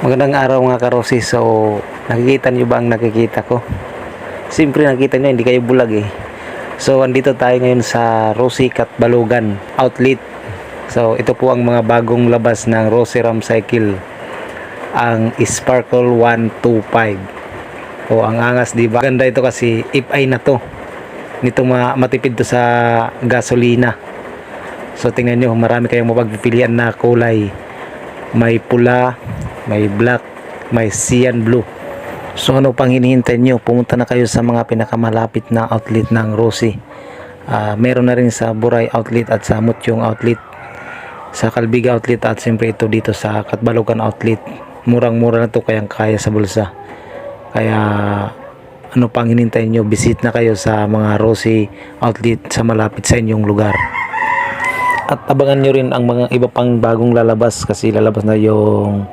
Magandang araw mga karosi. So, nakikita niyo ba ang nakikita ko? Siyempre nakikita niyo, hindi kayo bulag eh. So, andito tayo ngayon sa Rosi Balogan Outlet. So, ito po ang mga bagong labas ng Rosi Ram Cycle. Ang Sparkle 125. O, ang angas, di ba? Ganda ito kasi if-I na to. Nito matipid to sa gasolina. So, tingnan niyo, marami kayong mapagpipilian na kulay. May pula, may black, may cyan blue. So ano pang hinihintay nyo? Pumunta na kayo sa mga pinakamalapit na outlet ng Rosi. Meron na rin sa Buray Outlet at sa Mutyong Outlet, sa Kalbiga Outlet, at siyempre ito dito sa Katbalogan Outlet. Murang-mura na to, kayang kaya sa bulsa. Kaya ano pang hinihintay nyo? Visit na kayo sa mga Rosi Outlet sa malapit sa inyong lugar. At abangan nyo rin ang mga iba pang bagong lalabas, kasi lalabas na yung